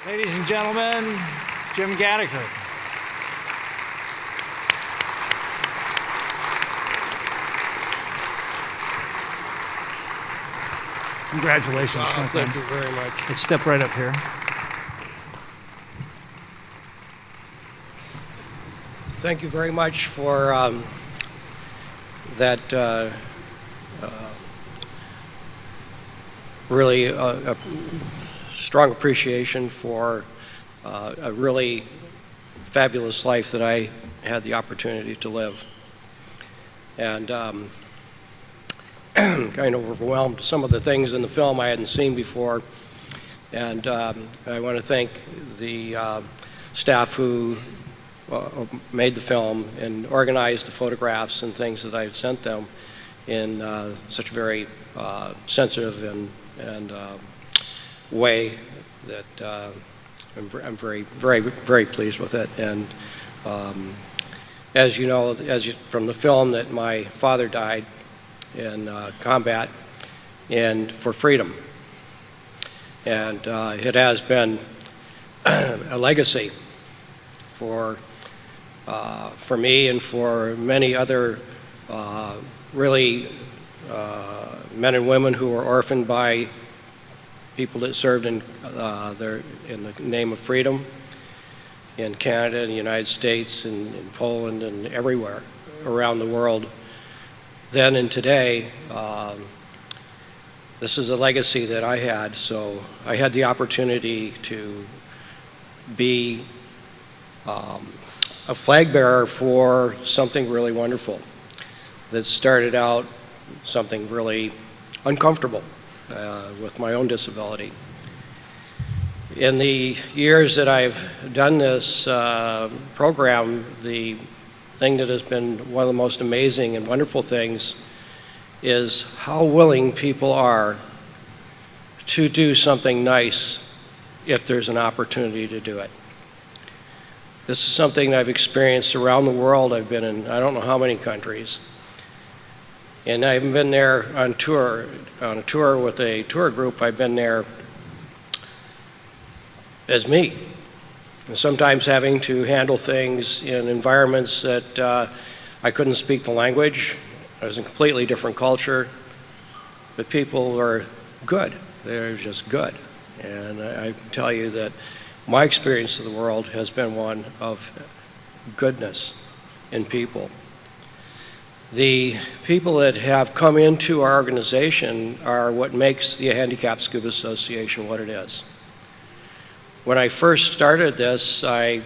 Ladies and gentlemen, Jim Gatacre. Congratulations, my friend. Thank you very much. Let's step right up here. Thank you very much for that really a strong appreciation for a really fabulous life that I had the opportunity to live. And kind of overwhelmed some of the things in the film I hadn't seen before. And I want to thank the staff who made the film and organized the photographs and things that I had sent them in such a very sensitive and way that I'm very, very, very pleased with it. And as you know, from the film, that my father died in combat and for freedom. And it has been a legacy for me and for many other really men and women who were orphaned by people that served in the name of freedom in Canada, in the United States, and in Poland, and everywhere around the world. Then and today, this is a legacy that I had. So I had the opportunity to be a flag bearer for something really wonderful that started out something really uncomfortable with my own disability. In the years that I've done this program, the thing that has been one of the most amazing and wonderful things is how willing people are to do something nice if there's an opportunity to do it. This is something I've experienced around the world. I've been in I don't know how many countries. And I've been there on a tour with a tour group. I've been there as me. And sometimes having to handle things in environments that I couldn't speak the language. It was a completely different culture. But people were good. They're just good. And I can tell you that my experience of the world has been one of goodness in people. The people that have come into our organization are what makes the Handicapped Scuba Association what it is. When I first started this, I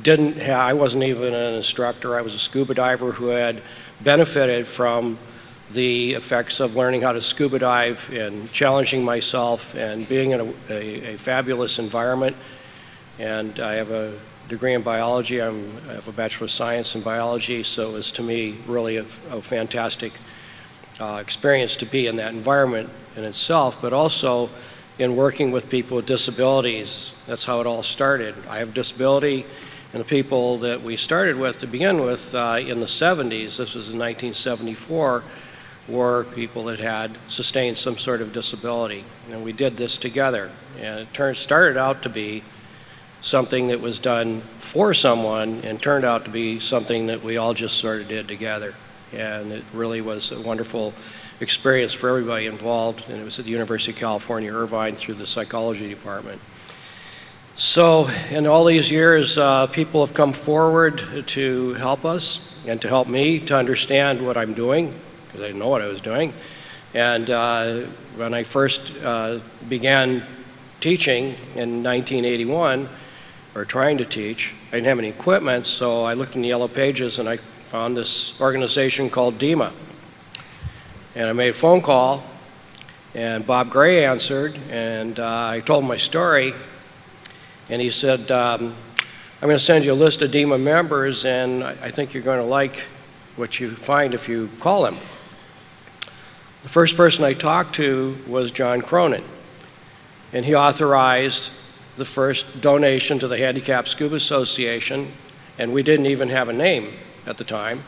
wasn't even an instructor. I was a scuba diver who had benefited from the effects of learning how to scuba dive and challenging myself and being in a fabulous environment. And I have a degree in biology. I have a Bachelor of Science in biology, so it was to me really a fantastic experience to be in that environment in itself, but also in working with people with disabilities. That's how it all started. I have a disability, and the people that we started with to begin with in the 70s, this was in 1974, were people that had sustained some sort of disability. And we did this together. And it started out to be something that was done for someone and turned out to be something that we all just sort of did together. And it really was a wonderful experience for everybody involved, and it was at the University of California, Irvine, through the psychology department. So in all these years, people have come forward to help us and to help me to understand what I'm doing, because I didn't know what I was doing. And when I first began teaching in 1981, or trying to teach, I didn't have any equipment, so I looked in the yellow pages and I found this organization called DEMA. And I made a phone call, and Bob Gray answered, and I told him my story, and he said, I'm going to send you a list of DEMA members, and I think you're going to like what you find if you call him. The first person I talked to was John Cronin, and he authorized the first donation to the Handicapped Scuba Association, and we didn't even have a name at the time.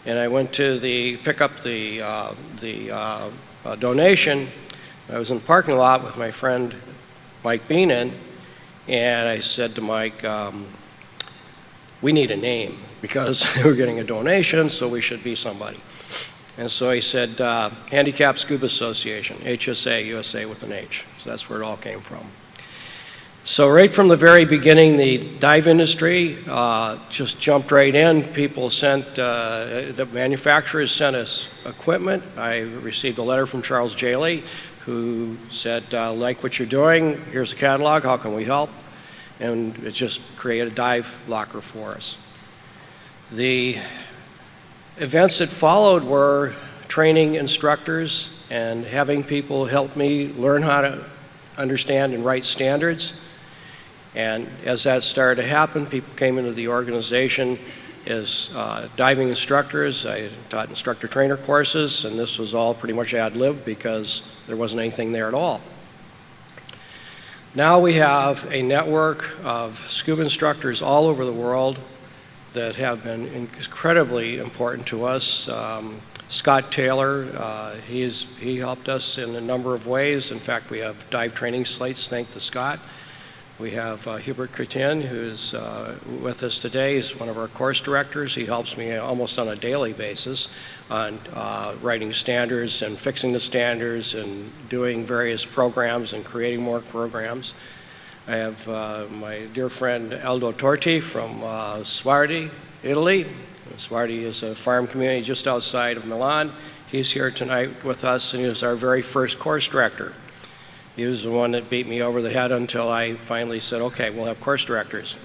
And I went to pick up the donation. I was in the parking lot with my friend Mike Beenan, And I said to Mike, we need a name because we're getting a donation, so we should be somebody. And so he said, Handicapped Scuba Association, HSA, USA with an H. So that's where it all came from. So right from the very beginning, the dive industry just jumped right in. People sent, the manufacturers sent us equipment. I received a letter from Charles Jaley, who said, like what you're doing, here's a catalog, how can we help? And it just created a dive locker for us. The events that followed were training instructors and having people help me learn how to understand and write standards. And as that started to happen, people came into the organization as diving instructors. I taught instructor trainer courses, and this was all pretty much ad lib because there wasn't anything there at all. Now we have a network of scuba instructors all over the world that have been incredibly important to us. Scott Taylor, he helped us in a number of ways. In fact, we have dive training slates thanks to Scott. We have Hubert Cretin, who's with us today. He's one of our course directors. He helps me almost on a daily basis on writing standards and fixing the standards and doing various programs and creating more programs. I have my dear friend Aldo Torti from Suardi, Italy. Suardi is a farm community just outside of Milan. He's here tonight with us, and he was our very first course director. He was the one that beat me over the head until I finally said, okay, we'll have course directors.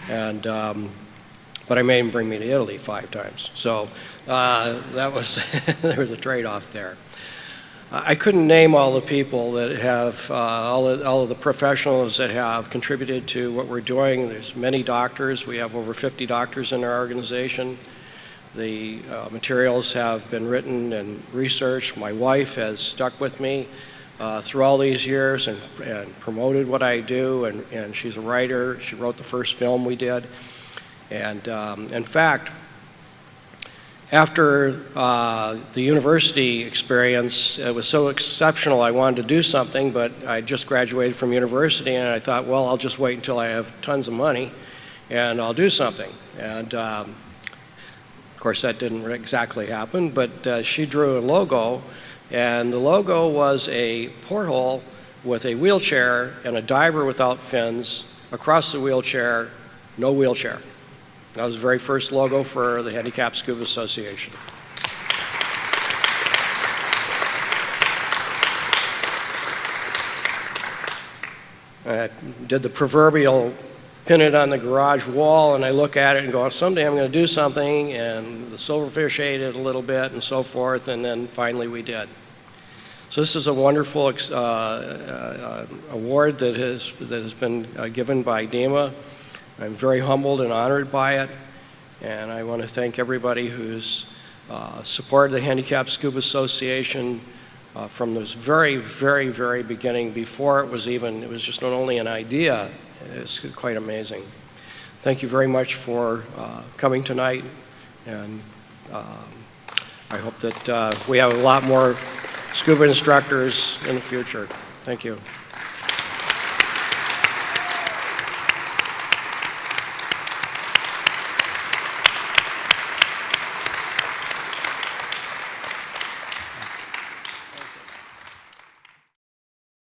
And, but I made him bring me to Italy 5 times. So that was, there was a trade-off there. I couldn't name all the people that have, all of the professionals that have contributed to what we're doing. There's many doctors. We have over 50 doctors in our organization. The materials have been written and researched. My wife has stuck with me through all these years and promoted what I do, and she's a writer. She wrote the first film we did. And in fact, after the university experience, it was so exceptional I wanted to do something, but I just graduated from university and I thought, well, I'll just wait until I have tons of money and I'll do something. And of course that didn't exactly happen, but she drew a logo, and the logo was a porthole with a wheelchair and a diver without fins. Across the wheelchair, no wheelchair. That was the very first logo for the Handicapped Scuba Association. I did the proverbial pin it on the garage wall, and I look at it and go, someday I'm going to do something, and the silverfish ate it a little bit and so forth, and then finally we did. So this is a wonderful award that has been given by DEMA. I'm very humbled and honored by it, and I want to thank everybody who's supported the Handicapped Scuba Association from this very, very, very beginning. Before it was just not only an idea, it's quite amazing. Thank you very much for coming tonight, and I hope that we have a lot more scuba instructors in the future. Thank you.